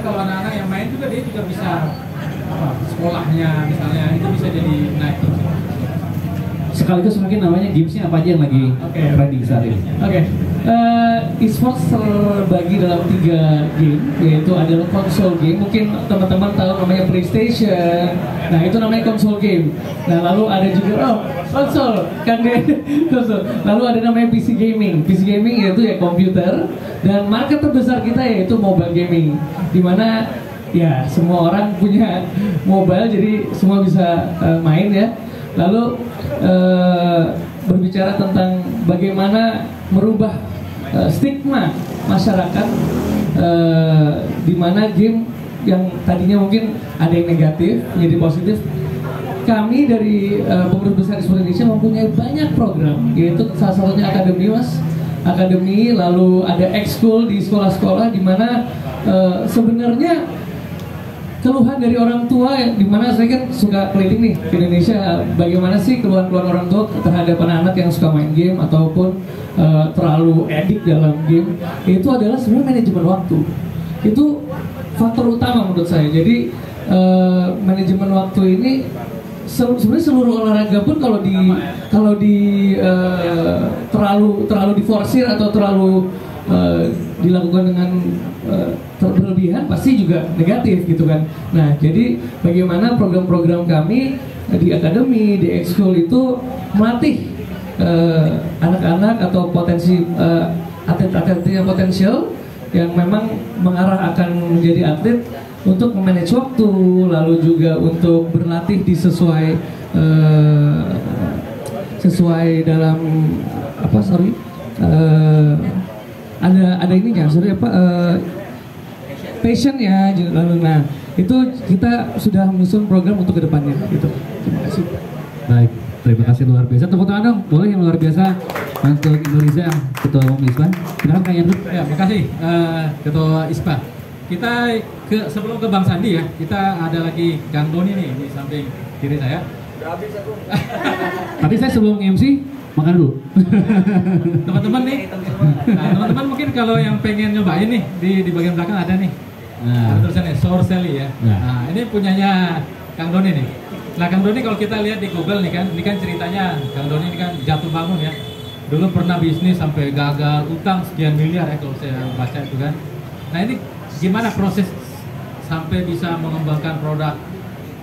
kalau anak-anak yang main juga dia juga bisa sekolahnya misalnya itu bisa jadi naik. Sekaligus mungkin namanya gamesnya apa aja yang lagi ready saat ini? E-sports terbagi dalam 3 game, yaitu adalah console game. Mungkin teman-teman tahu namanya PlayStation. Nah itu namanya console game. Nah lalu ada juga konsol, kan deh konsol. Lalu ada namanya PC gaming. PC gaming yaitu ya komputer. Dan market terbesar kita yaitu mobile gaming, dimana ya semua orang punya mobile, jadi semua bisa main ya. Lalu berbicara tentang bagaimana merubah stigma masyarakat, di mana game yang tadinya mungkin ada yang negatif menjadi positif. Kami dari Pengurus Besar e-sport Indonesia mempunyai banyak program, yaitu salah satunya akademi, lalu ada ekskul di sekolah-sekolah, di mana sebenarnya keluhan dari orang tua, di mana saya kan suka keliling nih ke Indonesia, bagaimana sih keluhan-keluhan orang tua terhadap anak-anak yang suka main game ataupun terlalu edik dalam game. Itu adalah sebenarnya manajemen waktu. Itu faktor utama menurut saya. Jadi manajemen waktu ini sebenarnya seluruh olahraga pun kalau terlalu diforsir atau terlalu dilakukan dengan berlebihan pasti juga negatif gitu kan. Nah jadi bagaimana program-program kami di akademi, di ekskul itu melatih anak-anak atau potensi atlet-atlet yang potensial yang memang mengarah akan menjadi atlet untuk memanage waktu, lalu juga untuk berlatih di sesuai dalam ada ininya, passion ya. Lalu nah itu kita sudah menyusun program untuk kedepannya gitu. Terima kasih. Baik, terima kasih luar biasa. Tepuk tangan dong, boleh yang luar biasa untuk Indonesia, Ketua Umum ISPA. Silakan Kang Yandru. Ya, makasih Ketua ISPA. Kita sebelum ke Bang Sandi ya, kita ada lagi Kang Doni nih di samping kiri saya. Udah habis aku. Tapi saya sebelum MC makan dulu. Teman-teman nih, nah, teman-teman mungkin kalau yang pengen nyobain nih di bagian belakang ada nih. Ada tulisannya Sorcelli ya. Nah, ini punyanya Kang Doni nih. Nah, Kang Doni kalau kita lihat di Google nih kan, ini kan ceritanya Kang Doni ini kan jatuh bangun ya. Dulu pernah bisnis sampai gagal, utang sekian miliar ya kalau saya baca itu kan. Nah, ini gimana proses sampai bisa mengembangkan produk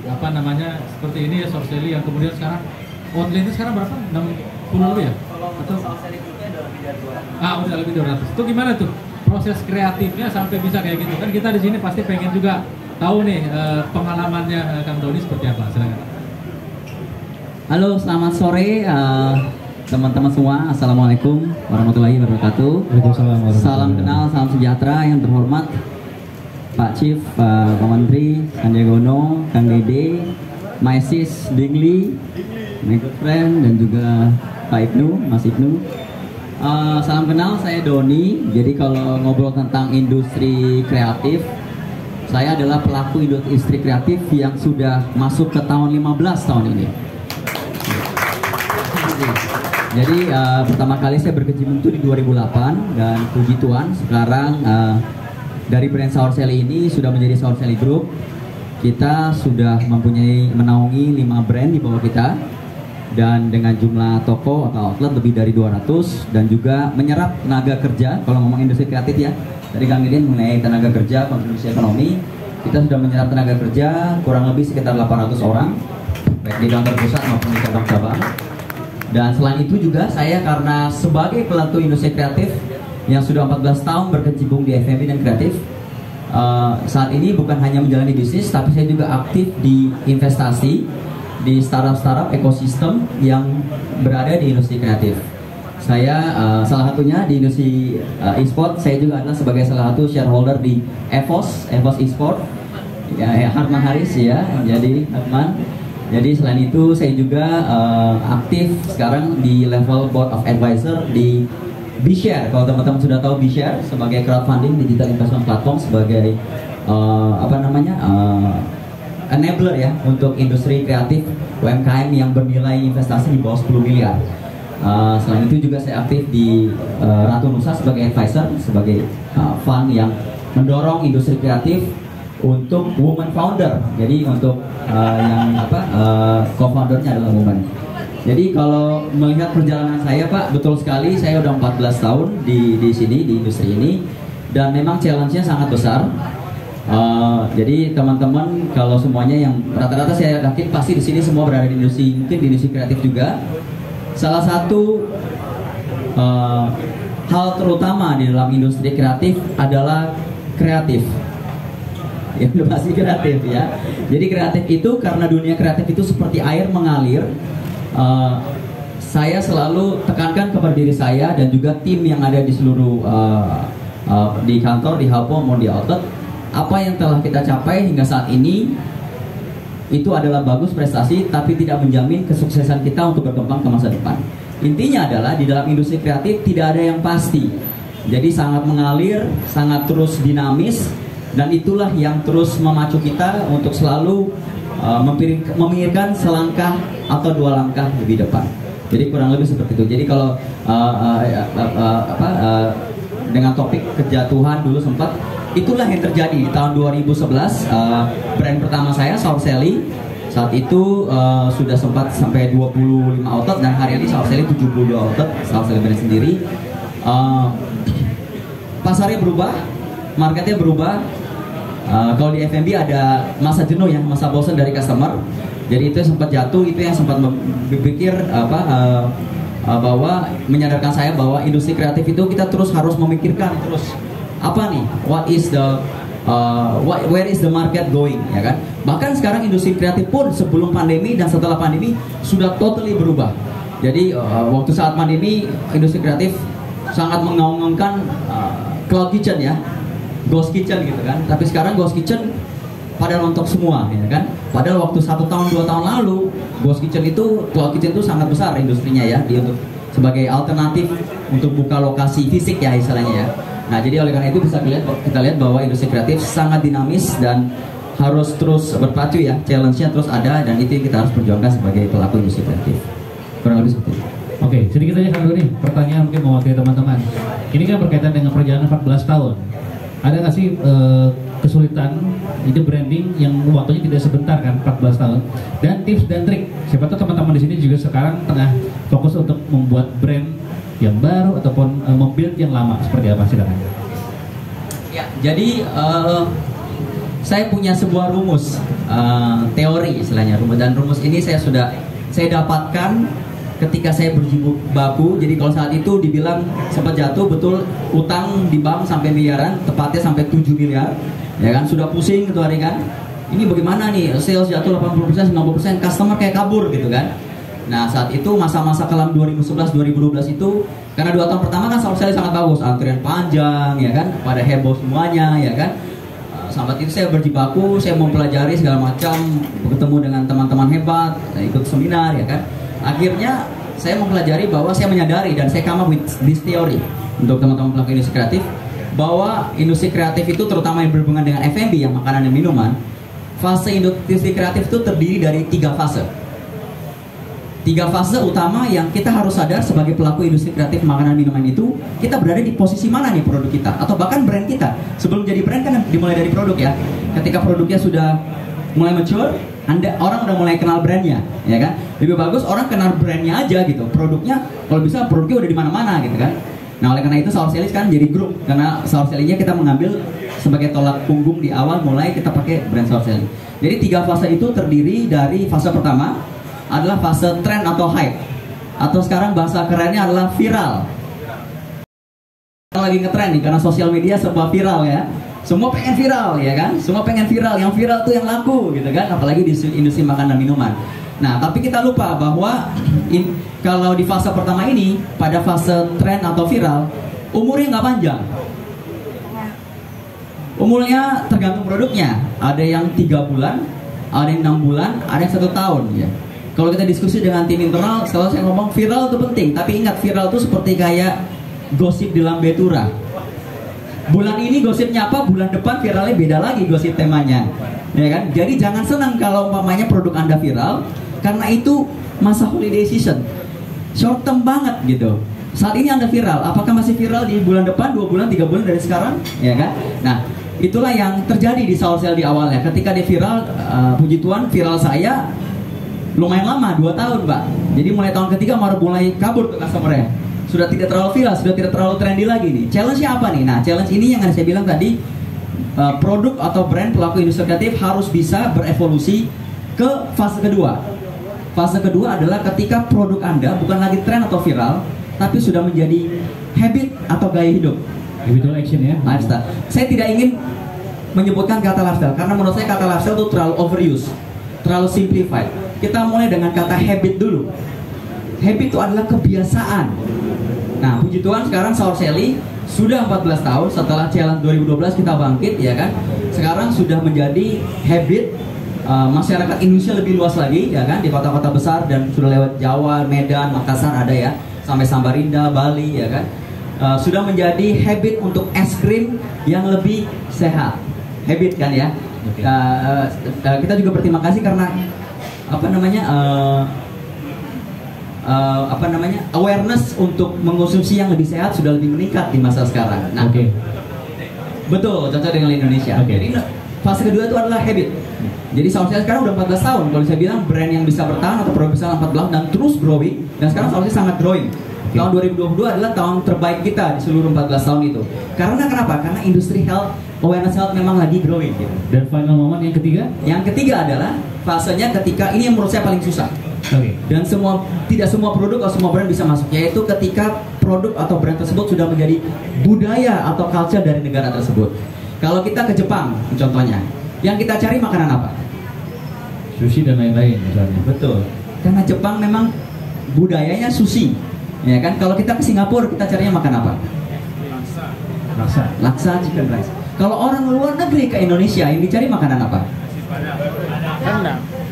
apa namanya seperti ini ya, Sorcelli yang kemudian sekarang outletnya sekarang berapa? 60 lebih ya? Atau Sorcelli grupnya udah lebih dari 200. Udah lebih 200. Itu gimana tuh proses kreatifnya sampai bisa kayak gitu kan? Kita di sini pasti pengen juga tahu nih pengalamannya Kang Doni seperti apa. Silakan. Halo, selamat sore teman-teman semua. Assalamualaikum warahmatullahi wabarakatuh. Salam kenal, salam sejahtera yang terhormat Pak Chief, Pak Menteri, Sandiaga Uno, Kang Dede, My Sis Dingli, my good friend, dan juga Pak Ibnu, Mas Ibnu. Salam kenal, saya Doni. Jadi kalau ngobrol tentang industri kreatif, saya adalah pelaku industri kreatif yang sudah masuk ke tahun 15 tahun ini. Jadi pertama kali saya berkecimpung itu di 2008 dan puji Tuhan sekarang dari brand Sorcelli ini sudah menjadi Sorcelli Group. Kita sudah menaungi 5 brand di bawah kita dan dengan jumlah toko atau outlet lebih dari 200 dan juga menyerap tenaga kerja. Kalau ngomong industri kreatif ya, tadi Kang Didin mengenai tenaga kerja, kontribusi ekonomi, kita sudah menyerap tenaga kerja kurang lebih sekitar 800 orang baik di kantor pusat maupun di cabang-cabang. Dan selain itu juga saya karena sebagai pelaku industri kreatif yang sudah 14 tahun berkecimpung di F&B dan kreatif, saat ini bukan hanya menjalani bisnis, tapi saya juga aktif di investasi di startup ekosistem yang berada di industri kreatif. Saya salah satunya di industri e-sport, saya juga adalah sebagai salah satu shareholder di EVOS e-sport, ya, Harman Haris ya, jadi Harman. Jadi selain itu saya juga aktif sekarang di level board of advisor di BeShare. Kalau teman-teman sudah tahu BeShare sebagai crowdfunding digital investment platform, sebagai enabler ya untuk industri kreatif UMKM yang bernilai investasi di bawah 10 miliar. Selain itu juga saya aktif di Ratu Nusa sebagai advisor, sebagai fund yang mendorong industri kreatif untuk woman founder. Jadi untuk yang co-foundernya adalah woman. Jadi kalau melihat perjalanan saya Pak, betul sekali saya udah 14 tahun di sini, di industri ini, dan memang challenge-nya sangat besar. Jadi teman-teman kalau semuanya yang rata-rata saya yakin pasti di sini semua berada di industri, mungkin di industri kreatif juga. Salah satu hal terutama di dalam industri kreatif adalah kreatif. Inovasi kreatif ya. Jadi kreatif itu karena dunia kreatif itu seperti air mengalir. Saya selalu tekankan kepada diri saya dan juga tim yang ada di seluruh di kantor, di Halpo maupun di Outlet, apa yang telah kita capai hingga saat ini itu adalah bagus prestasi, tapi tidak menjamin kesuksesan kita untuk berkembang ke masa depan. Intinya adalah di dalam industri kreatif tidak ada yang pasti, jadi sangat mengalir, sangat terus dinamis, dan itulah yang terus memacu kita untuk selalu memikirkan selangkah atau 2 langkah lebih depan. Jadi kurang lebih seperti itu. Jadi kalau dengan topik kejatuhan dulu sempat, itulah yang terjadi di tahun 2011. Brand pertama saya Saur Sally saat itu sudah sempat sampai 25 outlet, dan hari ini Saur Sally 72 outlet, Saur Sally brand sendiri. Pasarnya berubah, marketnya berubah. Kalau di F&B ada masa jenuh ya, masa bosan dari customer. Jadi itu yang sempat jatuh, itu yang sempat berpikir bahwa menyadarkan saya bahwa industri kreatif itu kita terus harus memikirkan terus apa nih, where is the market going, ya kan? Bahkan sekarang industri kreatif pun sebelum pandemi dan setelah pandemi sudah totally berubah. Jadi waktu saat pandemi industri kreatif sangat mengaung-aungkan cloud kitchen ya, ghost kitchen gitu kan. Tapi sekarang ghost kitchen pada rontok semua, ya kan? Padahal waktu 1 tahun 2 tahun lalu ghost kitchen itu, cloud kitchen itu sangat besar industrinya ya, untuk sebagai alternatif untuk buka lokasi fisik ya istilahnya ya. Nah jadi oleh karena itu kita lihat bahwa industri kreatif sangat dinamis dan harus terus berpacu ya, challenge-nya terus ada, dan itu yang kita harus perjuangkan sebagai pelaku industri kreatif. Kurang lebih seperti itu. Oke, sedikit aja Kang Doni, pertanyaan mungkin mewakili teman-teman. Ini kan berkaitan dengan perjalanan 14 tahun. Ada nggak sih kesulitan ide branding yang waktunya tidak sebentar kan, 14 tahun, dan tips dan trik? Siapa tahu teman-teman di sini juga sekarang tengah fokus untuk membuat brand yang baru ataupun membuild yang lama, seperti apa silakan. Ya, jadi saya punya sebuah rumus, teori istilahnya, dan rumus ini saya dapatkan ketika saya berjibaku. Jadi kalau saat itu dibilang sempat jatuh, betul, utang di bank sampai miliaran, tepatnya sampai 7 miliar, ya kan, sudah pusing gitu hari kan. Ini bagaimana nih, sales jatuh 80%, 90%, customer kayak kabur gitu kan. Nah saat itu masa-masa kelam 2011-2012 itu, karena 2 tahun pertama kan Saur Sally sangat bagus, antrian panjang ya kan, pada heboh semuanya ya kan. Sampai itu saya berjibaku, saya mempelajari segala macam, bertemu dengan teman-teman hebat, ikut seminar ya kan. Akhirnya saya mempelajari bahwa saya menyadari dan saya come up with this theory untuk teman-teman pelaku industri kreatif, bahwa industri kreatif itu terutama yang berhubungan dengan F&B, yang makanan dan minuman, fase industri kreatif itu terdiri dari 3 fase. 3 fase utama yang kita harus sadar sebagai pelaku industri kreatif makanan minuman itu, kita berada di posisi mana nih produk kita, atau bahkan brand kita. Sebelum jadi brand kan dimulai dari produk ya. Ketika produknya sudah mulai mature, orang udah mulai kenal brandnya, ya kan? Lebih bagus orang kenal brandnya aja gitu. Produknya, kalau bisa produknya udah di mana-mana gitu kan. Nah oleh karena itu Saur Sally sekarang jadi grup, karena Saur Sally-nya kita mengambil sebagai tolak punggung di awal, mulai kita pakai brand Saur Sally. Jadi 3 fase itu terdiri dari fase pertama adalah fase trend atau hype, atau sekarang bahasa kerennya adalah viral. Kita lagi ngetren nih, karena sosial media serba viral ya. Semua pengen viral ya kan, semua pengen viral, yang viral tuh yang laku gitu kan, apalagi di industri makanan dan minuman. Nah tapi kita lupa bahwa kalau di fase pertama ini, pada fase tren atau viral, umurnya nggak panjang. Umurnya tergantung produknya, ada yang 3 bulan, ada yang 6 bulan, ada yang 1 tahun ya. Kalau kita diskusi dengan tim internal, kalau saya ngomong viral itu penting, tapi ingat viral itu seperti kayak gosip di lambe tura. Bulan ini gosipnya apa, bulan depan viralnya beda lagi gosip temanya, ya kan? Jadi jangan senang kalau umpamanya produk Anda viral, karena itu masa holiday season, short term banget gitu. Saat ini Anda viral, apakah masih viral di bulan depan, 2 bulan, 3 bulan dari sekarang, ya kan? Nah, itulah yang terjadi di Sourcell di awalnya. Ketika dia viral, puji Tuhan viral saya lumayan lama, 2 tahun Pak. Jadi mulai tahun ketiga mulai kabur ke customer-nya. Sudah tidak terlalu viral, sudah tidak terlalu trendy lagi nih. Challenge-nya apa nih? Nah, challenge ini yang saya bilang tadi, produk atau brand pelaku industri kreatif harus bisa berevolusi ke fase kedua. Fase kedua adalah ketika produk Anda bukan lagi tren atau viral, tapi sudah menjadi habit atau gaya hidup. Habitual action ya. Lifestyle. Saya tidak ingin menyebutkan kata lifestyle karena menurut saya kata lifestyle itu terlalu overuse, terlalu simplified. Kita mulai dengan kata habit dulu. Habit itu adalah kebiasaan. Nah, puji Tuhan sekarang Sourcelly sudah 14 tahun setelah challenge 2012 kita bangkit ya kan. Sekarang sudah menjadi habit masyarakat Indonesia lebih luas lagi ya kan, di kota-kota besar dan sudah lewat Jawa, Medan, Makassar ada ya, sampai Samarinda, Bali ya kan. Sudah menjadi habit untuk es krim yang lebih sehat. Habit kan ya. Kita juga berterima kasih karena awareness untuk mengkonsumsi yang lebih sehat sudah lebih meningkat di masa sekarang. Nah, betul, cocok dengan Indonesia. Jadi fase kedua itu adalah habit. Jadi Sourcell sekarang udah 14 tahun. Kalau saya bilang brand yang bisa bertahan atau produk bisa 14 dan terus growing. Dan sekarang Sourcell sangat growing. Tahun 2022 adalah tahun terbaik kita di seluruh 14 tahun itu. Karena kenapa? Karena industri health, awareness health memang lagi growing gitu. Dan final moment yang ketiga? Yang ketiga adalah fasenya ketika ini yang menurut saya paling susah. Dan tidak semua produk atau semua brand bisa masuk, yaitu ketika produk atau brand tersebut sudah menjadi budaya atau culture dari negara tersebut. Kalau kita ke Jepang contohnya, yang kita cari makanan apa? Sushi dan lain-lain misalnya. Betul. Karena Jepang memang budayanya sushi. Ya kan? Kalau kita ke Singapura kita carinya makan apa? Laksa chicken rice. Kalau orang luar negeri ke Indonesia yang dicari makanan apa?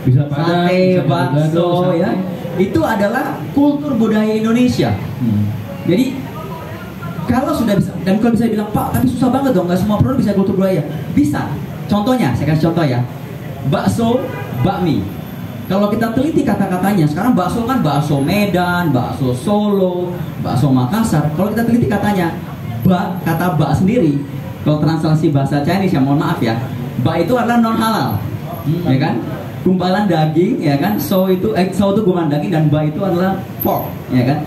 Bisa sate, bakso ya. Itu adalah kultur budaya Indonesia. Jadi kalau sudah bisa, dan kalau bisa bilang Pak, tapi susah banget dong, nggak semua produk bisa kultur budaya. Bisa. Contohnya, saya kasih contoh ya. Bakso, bakmi. Kalau kita teliti kata-katanya, sekarang bakso kan bakso Medan, bakso Solo, bakso Makassar. Kalau kita teliti katanya, kata bak sendiri, kalau translasi bahasa Chinese ya mohon maaf ya, bak itu adalah non halal, ya kan? Gumpalan daging, ya kan? So itu gumpalan daging dan bak itu adalah pork, ya kan?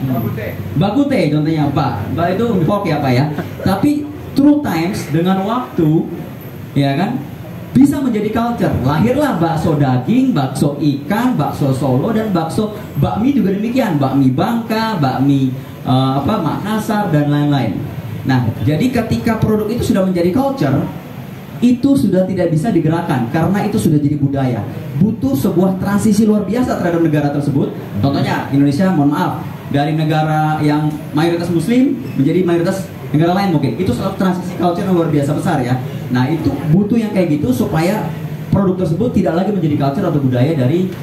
Bakute contohnya bak itu pork ya Pak ya. Tapi through times dengan waktu, ya kan? Bisa menjadi culture. Lahirlah bakso daging, bakso ikan, bakso Solo dan bakmi juga demikian. Bakmi Bangka, bakmi Makassar dan lain-lain. Nah, jadi ketika produk itu sudah menjadi culture, itu sudah tidak bisa digerakkan karena itu sudah jadi budaya. Butuh sebuah transisi luar biasa terhadap negara tersebut. Contohnya Indonesia, mohon maaf, dari negara yang mayoritas Muslim menjadi mayoritas negara lain mungkin. Itu suatu transisi culture yang luar biasa besar ya. Nah, itu butuh yang kayak gitu supaya produk tersebut tidak lagi menjadi culture atau budaya dari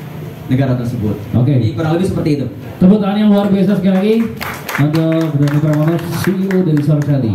negara tersebut. Jadi kurang lebih seperti itu. Tepuk tangan yang luar biasa sekali lagi untuk Brando Pramono, CEO dari Sourcelly.